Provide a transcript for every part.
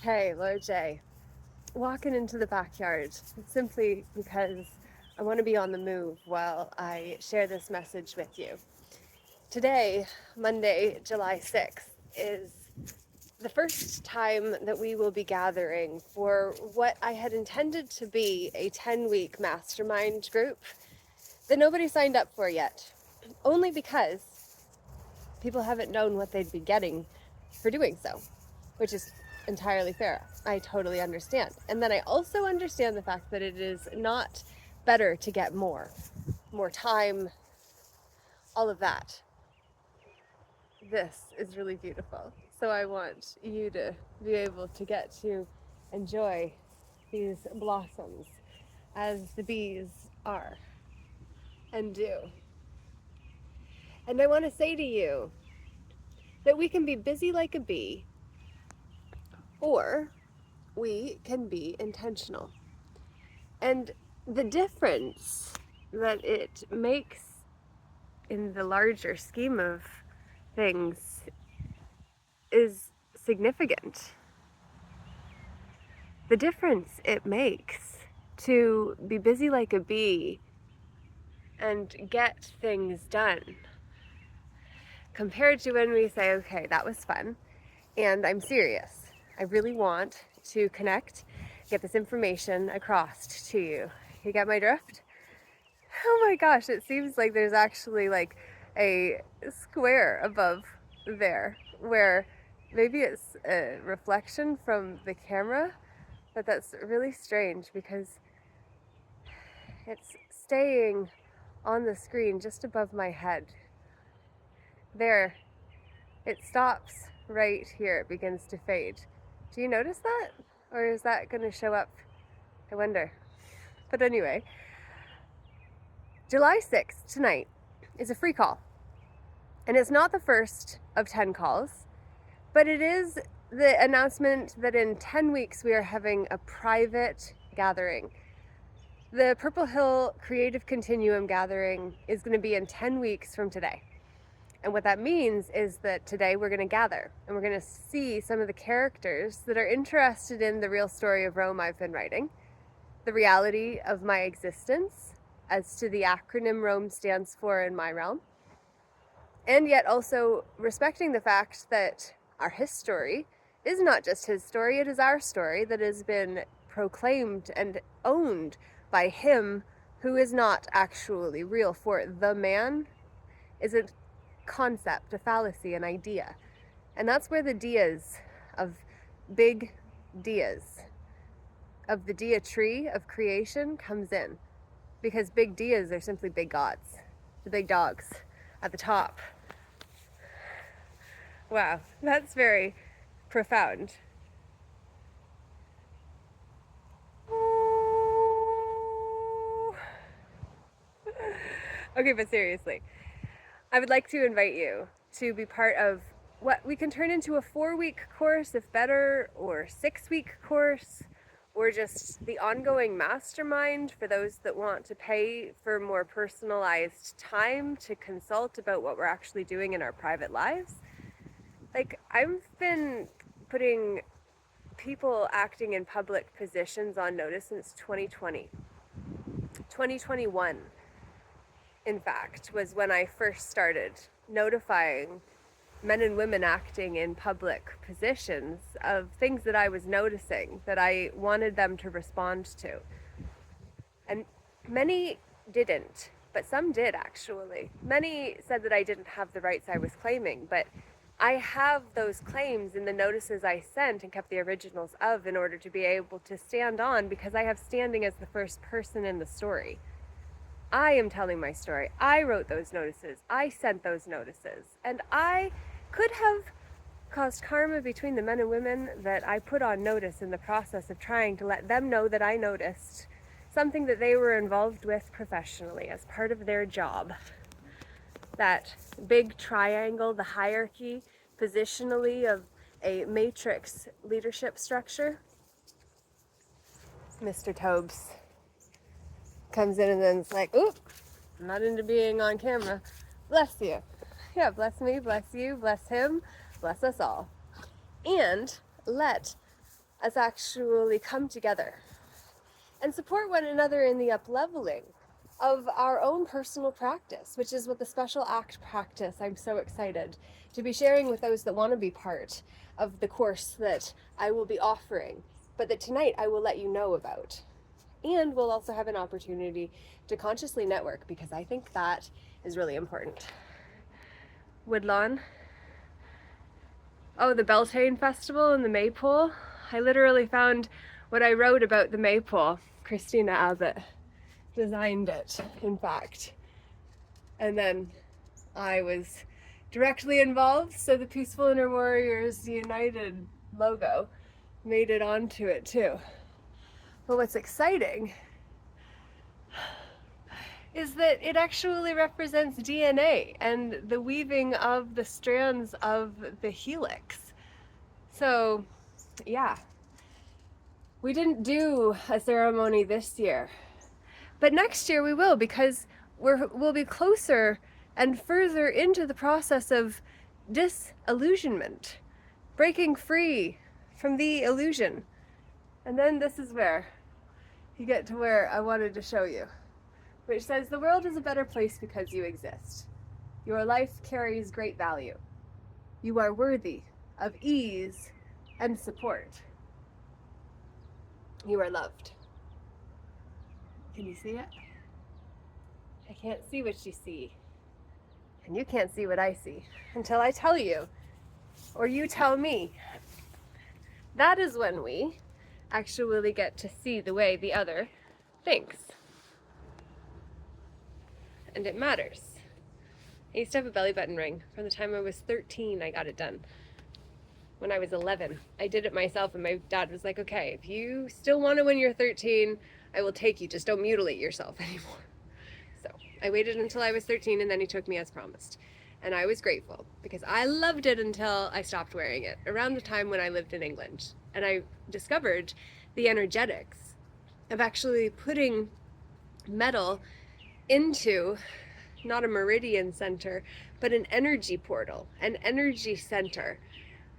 Hey, Lord J. Walking into the backyard simply because I want to be on the move while I share this message with you. Today, Monday, July 6th, is the first time that we will be gathering for what I had intended to be a 10-week mastermind group that nobody signed up for yet, only because people haven't known what they'd be getting for doing so, which is entirely fair. I totally understand. And then I also understand the fact that it is not better to get more time, all of that. This is really beautiful. So I want you to be able to get to enjoy these blossoms as the bees are and do. And I want to say to you that we can be busy like a bee, or we can be intentional. And the difference that it makes in the larger scheme of things is significant. The difference it makes to be busy like a bee and get things done compared to when we say, okay, that was fun and I'm serious. I really want to connect, get this information across to you. You get my drift? Oh my gosh, it seems like there's actually like a square above there where maybe it's a reflection from the camera, but that's really strange because it's staying on the screen just above my head. There, it stops right here, it begins to fade. Do you notice that? Or is that going to show up? I wonder. But anyway, July 6th, tonight, is a free call. And it's not the first of 10 calls, but it is the announcement that in 10 weeks we are having a private gathering. The Purple Hill Creative Continuum gathering is going to be in 10 weeks from today. And what that means is that today we're going to gather and we're going to see some of the characters that are interested in the real story of Rome I've been writing, the reality of my existence as to the acronym Rome stands for in my realm, and yet also respecting the fact that our history is not just his story, it is our story that has been proclaimed and owned by him who is not actually real. For the man is a concept, a fallacy, an idea. And that's where the dias of big dias, of the dia tree of creation comes in. Because big dias are simply big gods, the big dogs at the top. Wow, that's very profound. Okay, but seriously, I would like to invite you to be part of what we can turn into a 4-week course, if better, or 6-week course, or just the ongoing mastermind for those that want to pay for more personalized time to consult about what we're actually doing in our private lives. Like, I've been putting people acting in public positions on notice since 2020. 2021, in fact, was when I first started notifying men and women acting in public positions of things that I was noticing that I wanted them to respond to. And many didn't, but some did actually. Many said that I didn't have the rights I was claiming, but I have those claims in the notices I sent and kept the originals of in order to be able to stand on, because I have standing as the first person in the story. I am telling my story. I wrote those notices. I sent those notices. And I could have caused karma between the men and women that I put on notice in the process of trying to let them know that I noticed something that they were involved with professionally as part of their job. That big triangle, the hierarchy, positionally of a matrix leadership structure. Mr. Tobes comes in and then it's like, oop, I'm not into being on camera. Bless you. Yeah, bless me, bless you, bless him, bless us all. And let us actually come together and support one another in the up-leveling of our own personal practice, which is what the special act practice I'm so excited to be sharing with those that want to be part of the course that I will be offering, but that tonight I will let you know about. And we'll also have an opportunity to consciously network, because I think that is really important. Woodlawn. Oh, the Beltane Festival and the Maypole. I literally found what I wrote about the Maypole. Christina Abbott designed it, in fact. And then I was directly involved, so the Peaceful Inner Warriors United logo made it onto it too. But what's exciting is that it actually represents DNA and the weaving of the strands of the helix. So, yeah. We didn't do a ceremony this year, but next year we will, because we'll be closer and further into the process of disillusionment, breaking free from the illusion. And then this is where you get to where I wanted to show you, which says, the world is a better place because you exist. Your life carries great value. You are worthy of ease and support. You are loved. Can you see it? I can't see what you see. And you can't see what I see until I tell you, or you tell me. That is when we actually get to see the way the other thinks. And it matters. I used to have a belly button ring. From the time I was 13, I got it done. When I was 11, I did it myself, and my dad was like, okay, if you still want it when you're 13, I will take you. Just don't mutilate yourself anymore. So I waited until I was 13, and then he took me as promised. And I was grateful, because I loved it until I stopped wearing it, around the time when I lived in England. And I discovered the energetics of actually putting metal into not a meridian center, but an energy portal, an energy center,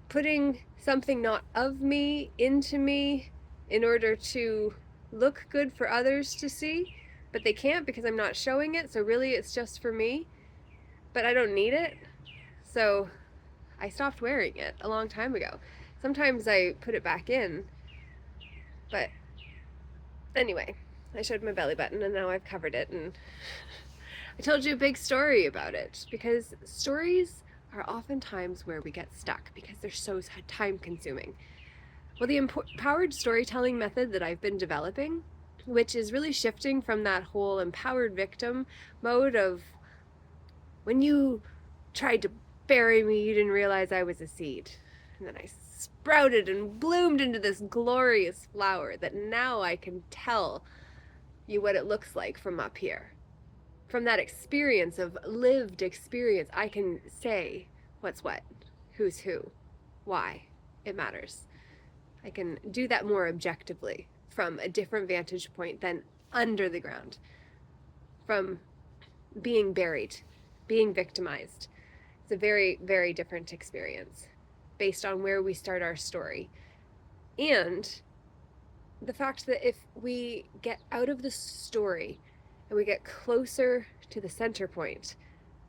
putting something not of me into me in order to look good for others to see, but they can't because I'm not showing it, so really it's just for me, but I don't need it. So I stopped wearing it a long time ago. Sometimes I put it back in, but anyway, I showed my belly button and now I've covered it, and I told you a big story about it, because stories are oftentimes where we get stuck because they're so time consuming. Well, the empowered storytelling method that I've been developing, which is really shifting from that whole empowered victim mode of, when you tried to bury me, you didn't realize I was a seed. And then I sprouted and bloomed into this glorious flower that now I can tell you what it looks like from up here. From that experience of lived experience, I can say what's what, who's who, why it matters. I can do that more objectively from a different vantage point than under the ground, from being buried, being victimized. It's a very, very different experience based on where we start our story. And the fact that if we get out of the story and we get closer to the center point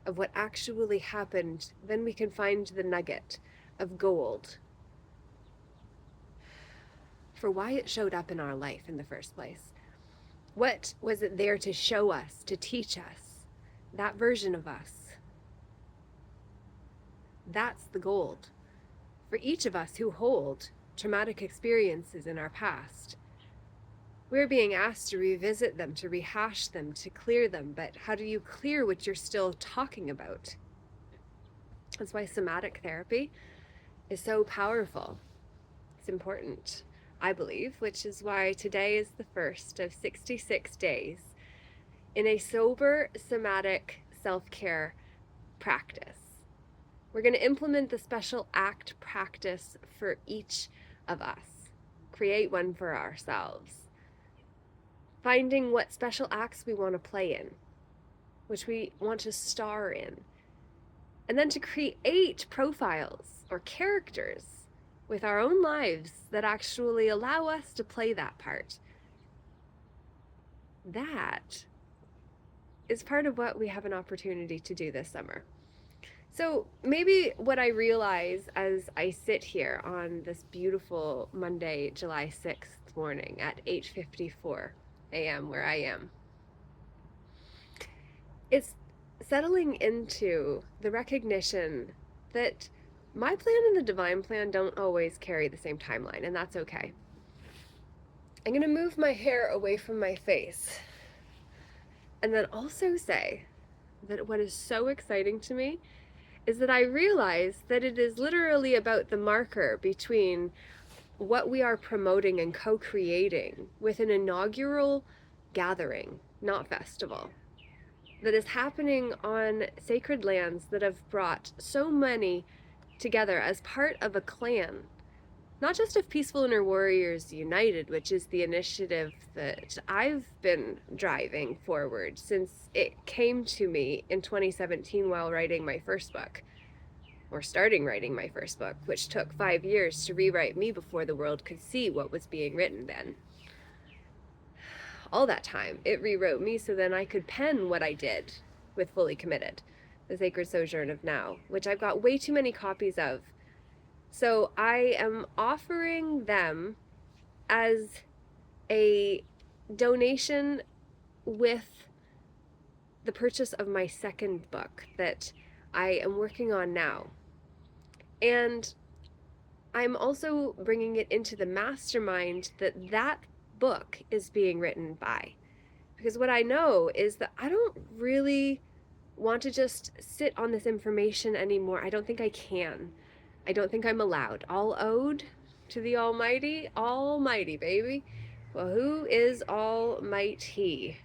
of what actually happened, then we can find the nugget of gold for why it showed up in our life in the first place. What was it there to show us, to teach us, that version of us? That's the gold for each of us who hold traumatic experiences in our past. We're being asked to revisit them, to rehash them, to clear them, but how do you clear what you're still talking about? That's why somatic therapy is so powerful. It's important, I believe, which is why today is the first of 66 days in a sober somatic self-care practice. We're going to implement the special act practice for each of us, create one for ourselves. Finding what special acts we want to play in, which we want to star in. And then to create profiles or characters with our own lives that actually allow us to play that part. That is part of what we have an opportunity to do this summer. So maybe what I realize as I sit here on this beautiful Monday, July 6th morning at 8:54 a.m. where I am, it's settling into the recognition that my plan and the divine plan don't always carry the same timeline, and that's okay. I'm going to move my hair away from my face and then also say that what is so exciting to me is that I realize that it is literally about the marker between what we are promoting and co-creating with an inaugural gathering, not festival, that is happening on sacred lands that have brought so many together as part of a clan, not just of Peaceful Inner Warriors United, which is the initiative that I've been driving forward since it came to me in 2017 while writing my first book, or starting writing my first book, which took 5 years to rewrite me before the world could see what was being written then. All that time, it rewrote me so then I could pen what I did with Fully Committed, the Sacred Sojourn of Now, which I've got way too many copies of. So I am offering them as a donation with the purchase of my second book that I am working on now. And I'm also bringing it into the mastermind that book is being written by. Because what I know is that I don't really want to just sit on this information anymore. I don't think I can. I don't think I'm allowed. All owed to the Almighty. Almighty, baby. Well, who is Almighty?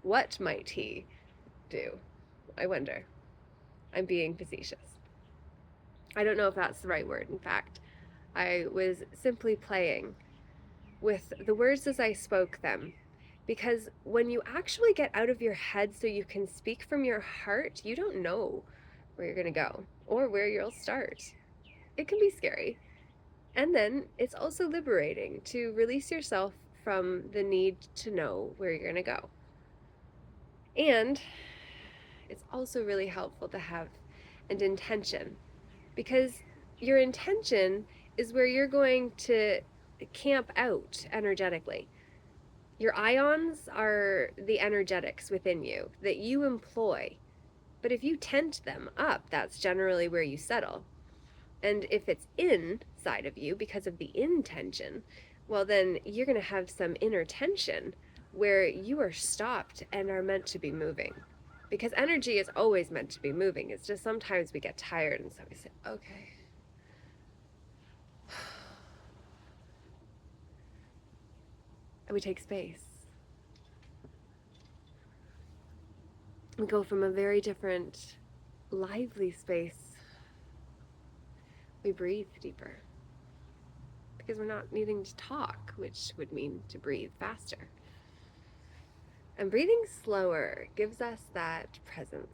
What might he do? I wonder. I'm being facetious. I don't know if that's the right word. In fact, I was simply playing with the words as I spoke them. Because when you actually get out of your head so you can speak from your heart, you don't know where you're going to go or where you'll start. It can be scary. And then it's also liberating to release yourself from the need to know where you're going to go. And it's also really helpful to have an intention, because your intention is where you're going to camp out energetically. Your ions are the energetics within you that you employ. But if you tent them up, that's generally where you settle. And if it's inside of you because of the intention, well, then you're going to have some inner tension where you are stopped and are meant to be moving. Because energy is always meant to be moving. It's just sometimes we get tired and so we say, okay. And we take space. We go from a very different, lively space. We breathe deeper. Because we're not needing to talk, which would mean to breathe faster. And breathing slower gives us that presence.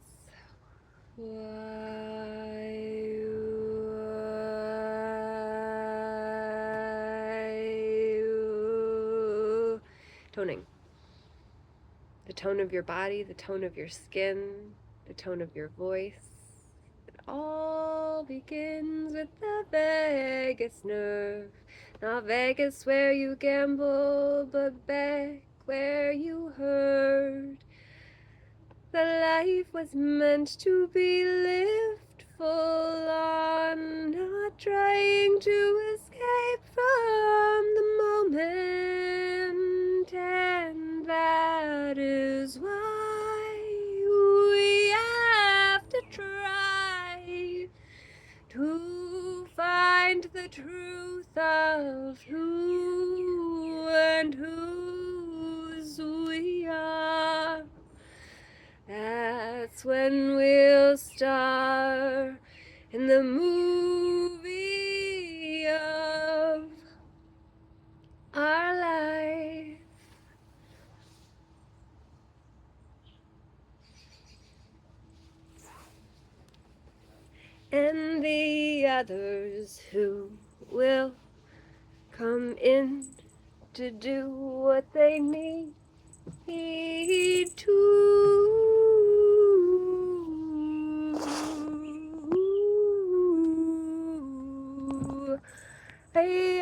Toning. The tone of your body, the tone of your skin, the tone of your voice. It all begins with the vagus nerve. Not Vegas where you gamble, but back where you heard that life was meant to be lived full on, not trying to escape from the moment. And that is why we have to try to find the truth of who and whose we are. That's when we'll star in the movie of our life. And the others who will come in to do what they need to. Hey,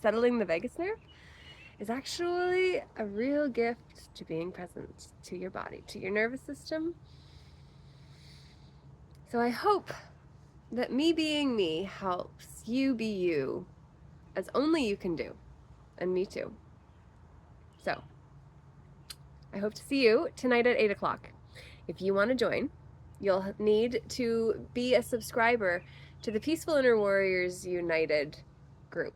settling the vagus nerve is actually a real gift to being present to your body, to your nervous system. So I hope that me being me helps you be you as only you can do, and me too. So I hope to see you tonight at 8 o'clock. If you want to join, you'll need to be a subscriber to the Peaceful Inner Warriors United group.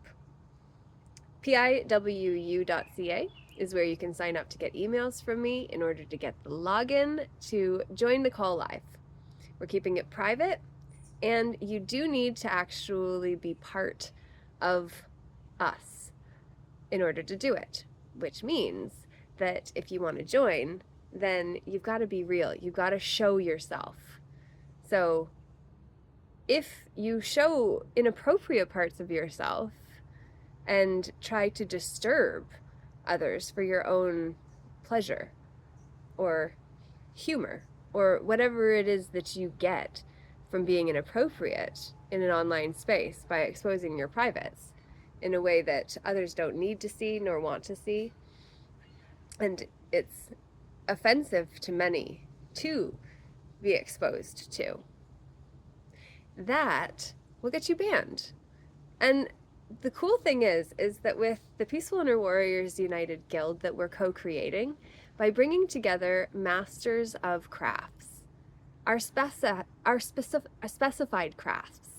piwu.ca is where you can sign up to get emails from me in order to get the login to join the call live. We're keeping it private, and you do need to actually be part of us in order to do it, which means that if you want to join, then you've got to be real. You've got to show yourself. So if you show inappropriate parts of yourself and try to disturb others for your own pleasure or humor or whatever it is that you get from being inappropriate in an online space by exposing your privates in a way that others don't need to see nor want to see, and it's offensive to many to be exposed to, that will get you banned. And the cool thing is that with the Peaceful Inner Warriors United Guild that we're co-creating, by bringing together masters of crafts, our specified crafts,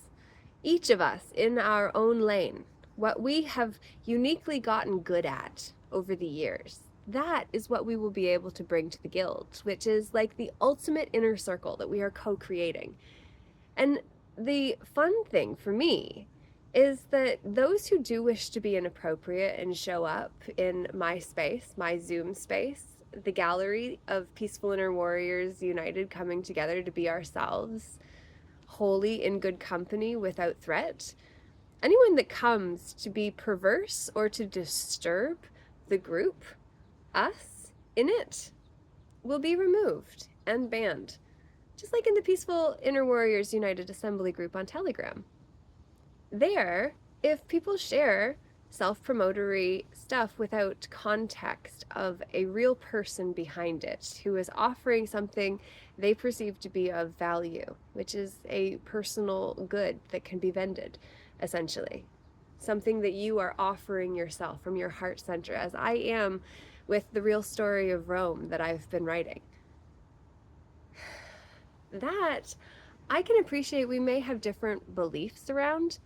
each of us in our own lane, what we have uniquely gotten good at over the years, that is what we will be able to bring to the guild, which is like the ultimate inner circle that we are co-creating. And the fun thing for me is that those who do wish to be inappropriate and show up in my space, my Zoom space, the gallery of Peaceful Inner Warriors United coming together to be ourselves, wholly in good company without threat, anyone that comes to be perverse or to disturb the group, us in it, will be removed and banned, just like in the Peaceful Inner Warriors United Assembly group on Telegram. There, if people share self-promotory stuff without context of a real person behind it who is offering something they perceive to be of value, which is a personal good that can be vended, essentially. Something that you are offering yourself from your heart center, as I am with the real story of Rome that I've been writing. That I can appreciate we may have different beliefs around,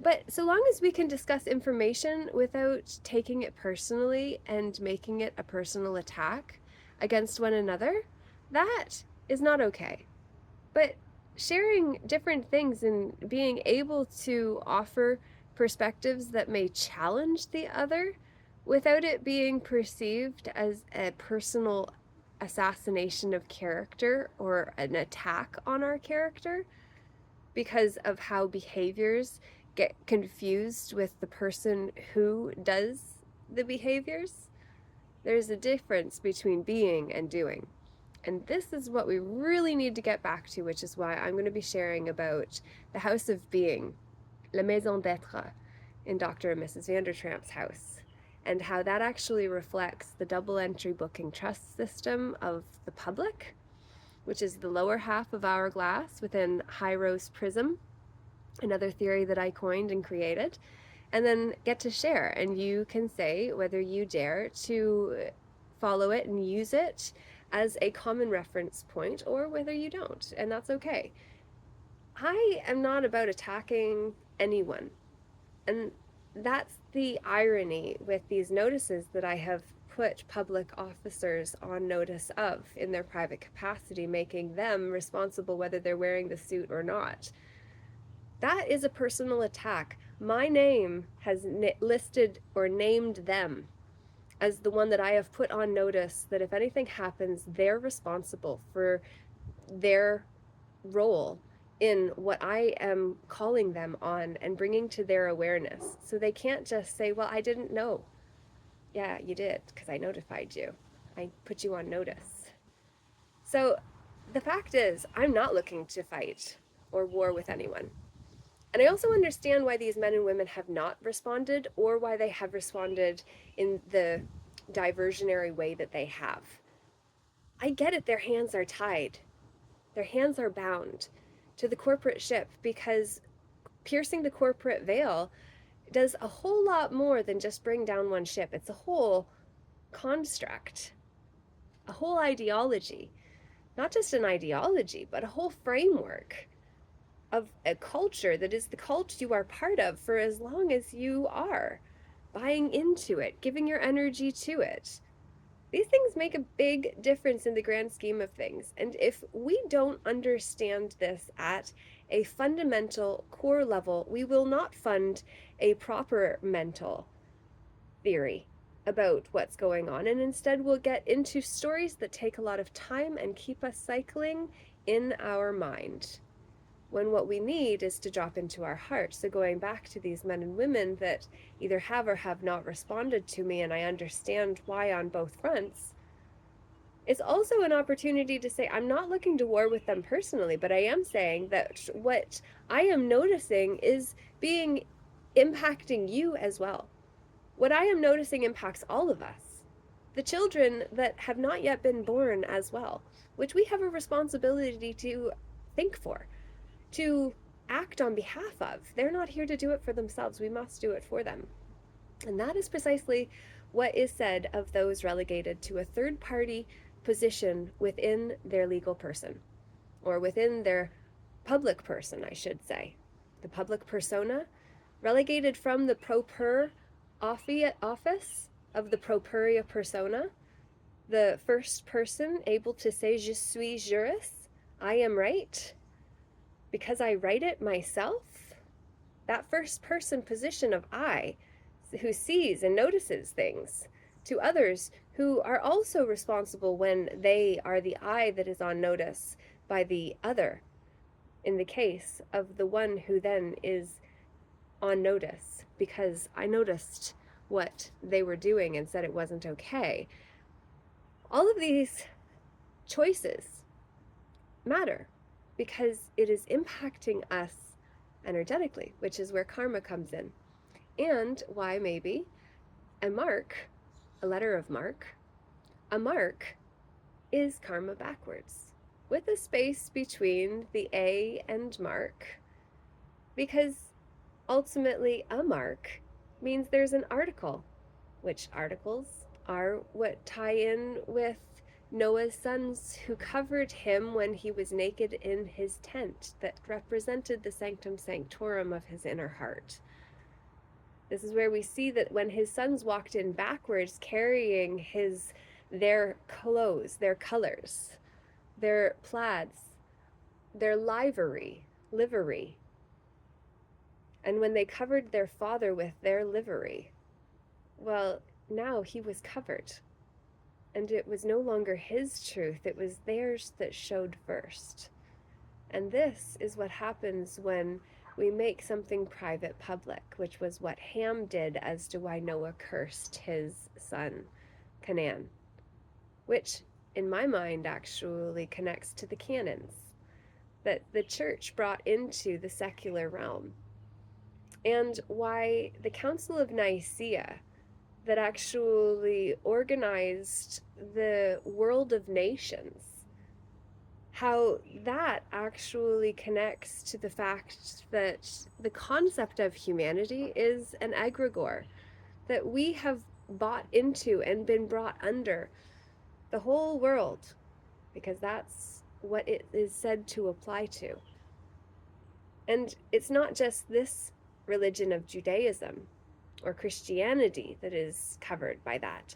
but so long as we can discuss information without taking it personally and making it a personal attack against one another, that is not okay. But sharing different things and being able to offer perspectives that may challenge the other without it being perceived as a personal assassination of character or an attack on our character because of how behaviors get confused with the person who does the behaviors. There's a difference between being and doing. And this is what we really need to get back to, which is why I'm going to be sharing about the House of Being, La Maison d'Être, in Dr. and Mrs. Vandertramp's house, and how that actually reflects the double entry booking trust system of the public, which is the lower half of our glass within High Rose Prism, another theory that I coined and created, and then get to share. And you can say whether you dare to follow it and use it as a common reference point or whether you don't, and that's okay. I am not about attacking anyone. And that's the irony with these notices that I have put public officers on notice of in their private capacity, making them responsible whether they're wearing the suit or not. That is a personal attack. My name has listed or named them as the one that I have put on notice that if anything happens, they're responsible for their role in what I am calling them on and bringing to their awareness. So they can't just say, well, I didn't know. Yeah, you did, because I notified you. I put you on notice. So the fact is, I'm not looking to fight or war with anyone. And I also understand why these men and women have not responded or why they have responded in the diversionary way that they have. I get it, their hands are tied. Their hands are bound to the corporate ship because piercing the corporate veil does a whole lot more than just bring down one ship. It's a whole construct, a whole ideology, not just an ideology, but a whole framework of a culture that is the cult you are part of for as long as you are buying into it, giving your energy to it. These things make a big difference in the grand scheme of things. And if we don't understand this at a fundamental core level, we will not fund a proper mental theory about what's going on. And instead, we'll get into stories that take a lot of time and keep us cycling in our mind, when what we need is to drop into our heart. So going back to these men and women that either have or have not responded to me, and I understand why on both fronts, it's also an opportunity to say, I'm not looking to war with them personally, but I am saying that what I am noticing is impacting you as well. What I am noticing impacts all of us. The children that have not yet been born as well, which we have a responsibility to think for, to act on behalf of. They're not here to do it for themselves. We must do it for them. And that is precisely what is said of those relegated to a third party position within their legal person, or within their public person, I should say. The public persona, relegated from the proper office of the propuria persona, the first person able to say, je suis juris, I am right, because I write it myself. That first person position of I, who sees and notices things, to others who are also responsible when they are the I that is on notice by the other, in the case of the one who then is on notice because I noticed what they were doing and said it wasn't okay. All of these choices matter because it is impacting us energetically, which is where karma comes in. And why maybe a mark, a letter of mark, a mark is karma backwards, with a space between the A and mark, because ultimately a mark means there's an article, which articles are what tie in with Noah's sons who covered him when he was naked in his tent, that represented the sanctum sanctorum of his inner heart. This is where we see that when his sons walked in backwards, carrying their clothes, their colors, their plaids, their livery, and when they covered their father with their livery, well, now he was covered. And it was no longer his truth, it was theirs that showed first. And this is what happens when we make something private public, which was what Ham did as to why Noah cursed his son, Canaan, which in my mind actually connects to the canons that the church brought into the secular realm, and why the Council of Nicaea, that actually organized the world of nations, how that actually connects to the fact that the concept of humanity is an egregore, that we have bought into and been brought under the whole world, because that's what it is said to apply to. And it's not just this religion of Judaism or Christianity that is covered by that.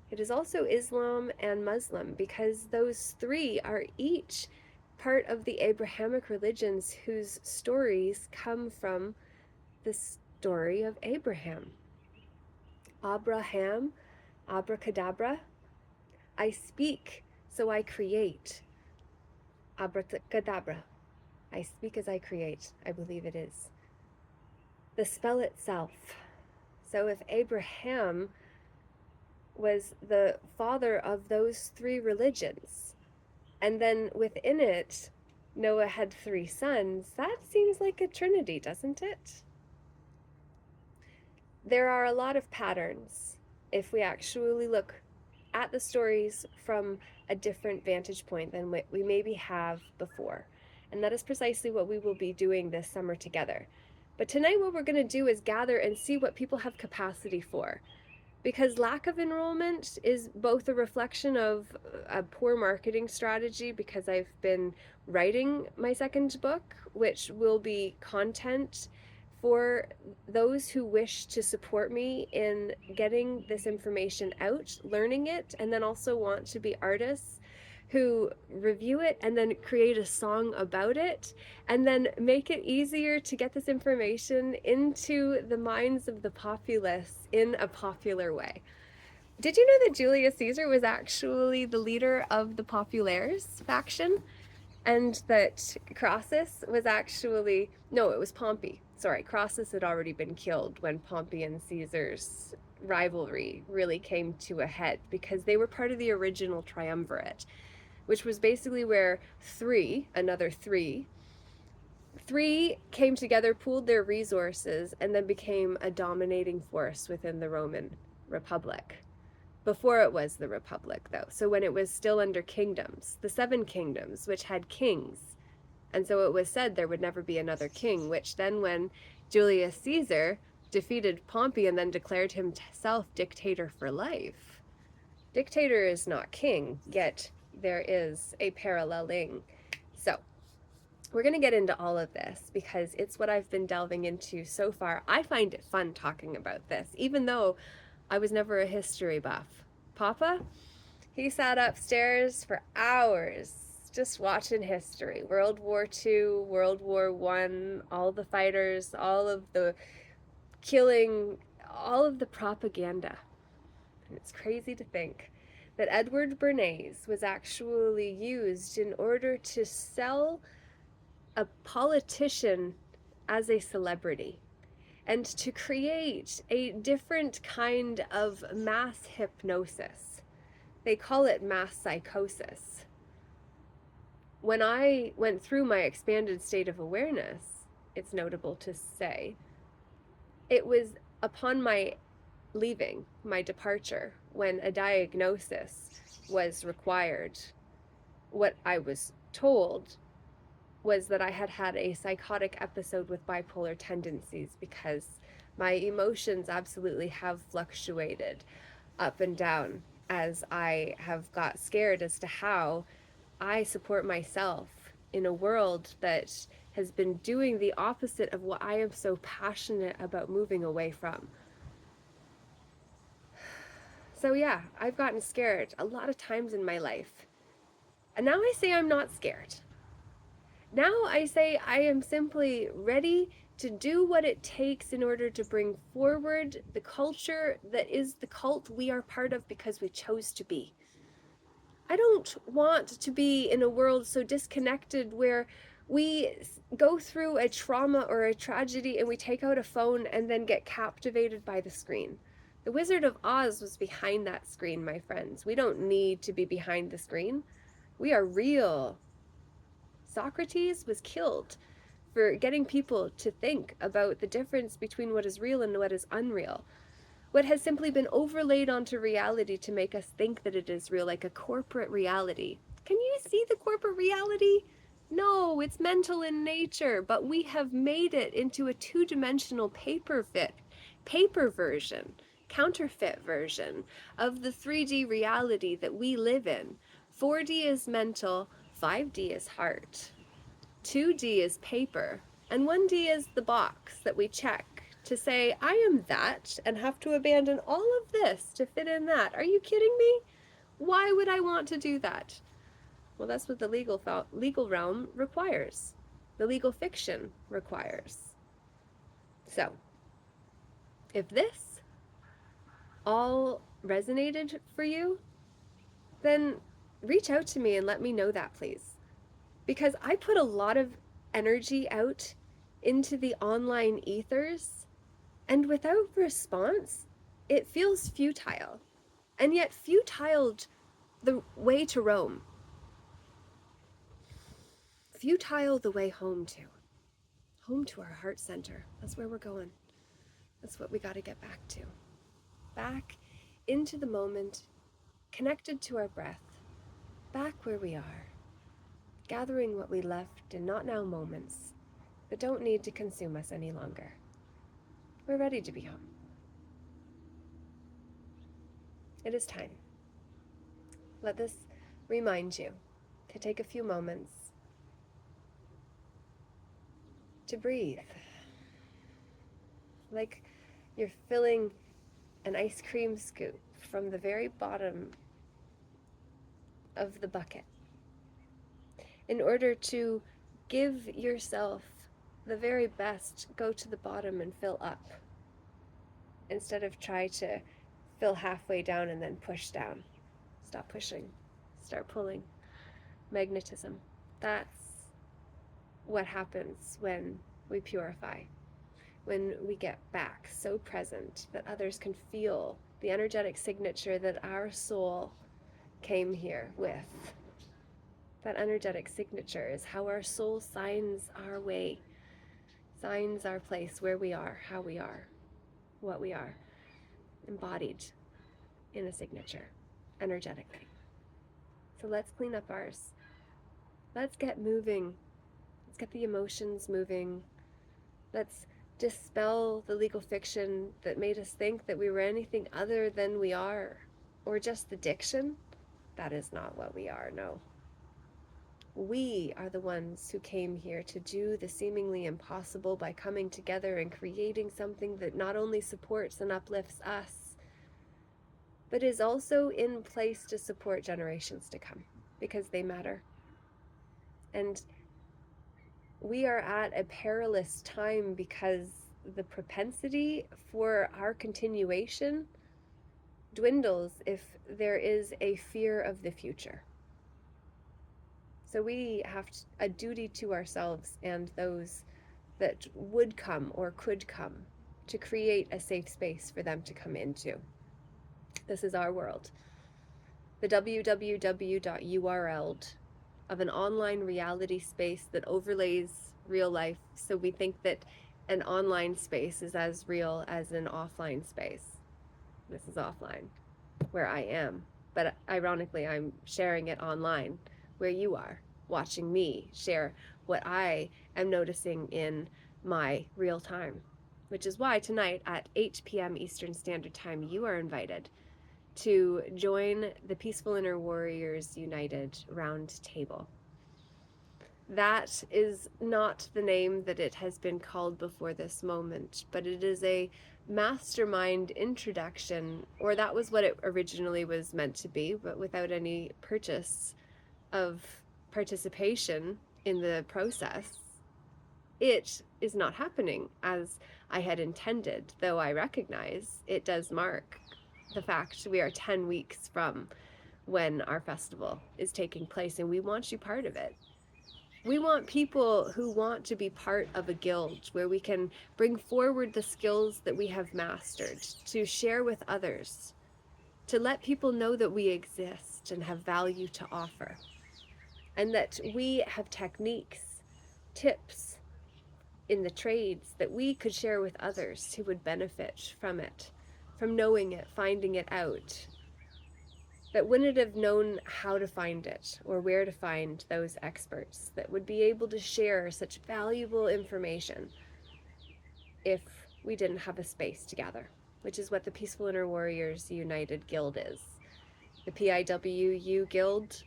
It is also Islam and Muslim, because those three are each part of the Abrahamic religions whose stories come from the story of Abraham. Abraham, abracadabra. I speak, so I create. Abracadabra. I speak as I create. I believe it is. The spell itself. So if Abraham was the father of those three religions, and then within it, Noah had 3 sons, that seems like a trinity, doesn't it? There are a lot of patterns if we actually look at the stories from a different vantage point than what we maybe have before. And that is precisely what we will be doing this summer together. But tonight what we're going to do is gather and see what people have capacity for. Because lack of enrollment is both a reflection of a poor marketing strategy, because I've been writing my second book, which will be content for those who wish to support me in getting this information out, learning it, and then also want to be artists who review it and then create a song about it, and then make it easier to get this information into the minds of the populace in a popular way. Did you know that Julius Caesar was actually the leader of the Populares faction? And that Crassus was actually, no, it was Pompey. Sorry, Crassus had already been killed when Pompey and Caesar's rivalry really came to a head, because they were part of the original triumvirate, which was basically where another three came together, pooled their resources, and then became a dominating force within the Roman Republic. Before it was the Republic, though. So when it was still under kingdoms, the 7 kingdoms, which had kings. And so it was said there would never be another king, which then when Julius Caesar defeated Pompey and then declared himself dictator for life. Dictator is not king, yet there is a paralleling. So we're going to get into all of this because it's what I've been delving into so far. I find it fun talking about this, even though I was never a history buff. Papa, he sat upstairs for hours just watching history. World War II, World War I, all the fighters, all of the killing, all of the propaganda. And it's crazy to think that Edward Bernays was actually used in order to sell a politician as a celebrity, and to create a different kind of mass hypnosis. They call it mass psychosis. When I went through my expanded state of awareness, it's notable to say, it was upon my leaving, my departure, when a diagnosis was required. What I was told was that I had had a psychotic episode with bipolar tendencies, because my emotions absolutely have fluctuated up and down as I have got scared as to how I support myself in a world that has been doing the opposite of what I am so passionate about moving away from. So yeah, I've gotten scared a lot of times in my life. And now I say I'm not scared. Now I say I am simply ready to do what it takes in order to bring forward the culture that is the cult we are part of because we chose to be. I don't want to be in a world so disconnected where we go through a trauma or a tragedy and we take out a phone and then get captivated by the screen. The Wizard of Oz was behind that screen, my friends. We don't need to be behind the screen. We are real. Socrates was killed for getting people to think about the difference between what is real and what is unreal. What has simply been overlaid onto reality to make us think that it is real, like a corporate reality. Can you you see the corporate reality? No, it's mental in nature, but we have made it into a two-dimensional paper version, counterfeit version of the 3D reality that we live in. 4D is mental, 5D is heart, 2D is paper, and 1D is the box that we check to say, I am that, and have to abandon all of this to fit in that. Are you kidding me? Why would I want to do that? Well, that's what the legal realm requires. The legal fiction requires. So, if this all resonated for you, then reach out to me and let me know that, please. Because I put a lot of energy out into the online ethers, and without response, it feels futile. And yet, futile the way to Rome. Futile the way home to. Home to our heart center. That's where we're going. That's what we got to get back to. Back into the moment, connected to our breath, back where we are, gathering what we left in not now moments that don't need to consume us any longer. We're ready to be home. It is time. Let this remind you to take a few moments to breathe. Like you're filling an ice cream scoop from the very bottom of the bucket in order to give yourself the very best. Go to the bottom and fill up instead of try to fill halfway down and then push down. Stop pushing, start pulling. Magnetism. That's what happens when we purify, when we get back so present that others can feel the energetic signature that our soul came here with. That energetic signature is how our soul signs our way, signs our place, where we are, how we are, what we are, embodied in a signature, energetically. So let's clean up ours. Let's get moving. Let's get the emotions moving. Let's dispel the legal fiction that made us think that we were anything other than we are, or just the diction. That is not what we are, no. We are the ones who came here to do the seemingly impossible by coming together and creating something that not only supports and uplifts us, but is also in place to support generations to come, because they matter. And we are at a perilous time because the propensity for our continuation dwindles if there is a fear of the future. So we have a duty to ourselves and those that would come or could come to create a safe space for them to come into. This is our world. The www.url of an online reality space that overlays real life, so we think that an online space is as real as an offline space. This is offline, where I am, but ironically I'm sharing it online, where you are, watching me share what I am noticing in my real time, which is why tonight at 8 p.m. Eastern Standard Time, you are invited to join the Peaceful Inner Warriors United Round Table. That is not the name that it has been called before this moment, but it is a mastermind introduction, or that was what it originally was meant to be, but without any purchase of participation in the process. It is not happening as I had intended, though I recognize it does mark the fact we are 10 weeks from when our festival is taking place, and we want you part of it. We want people who want to be part of a guild where we can bring forward the skills that we have mastered, to share with others, to let people know that we exist and have value to offer, and that we have techniques, tips in the trades that we could share with others who would benefit from it, from knowing it, finding it out, that wouldn't have known how to find it or where to find those experts that would be able to share such valuable information if we didn't have a space to gather, which is what the Peaceful Inner Warriors United Guild is. The PIWU Guild,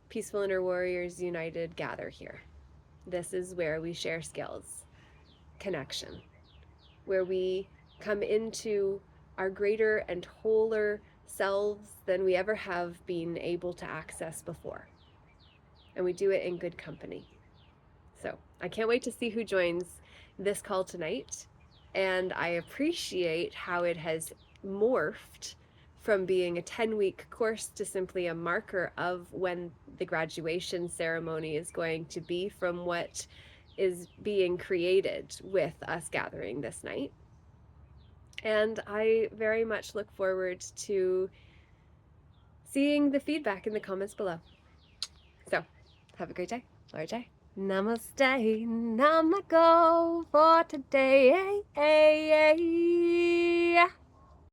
Peaceful Inner Warriors United, gather here. This is where we share skills, connection, where we come into our greater and wholer selves than we ever have been able to access before. And we do it in good company. So I can't wait to see who joins this call tonight. And I appreciate how it has morphed from being a 10-week course to simply a marker of when the graduation ceremony is going to be from what is being created with us gathering this night. And I very much look forward to seeing the feedback in the comments below. So, have a great day. Namaste, namago for today.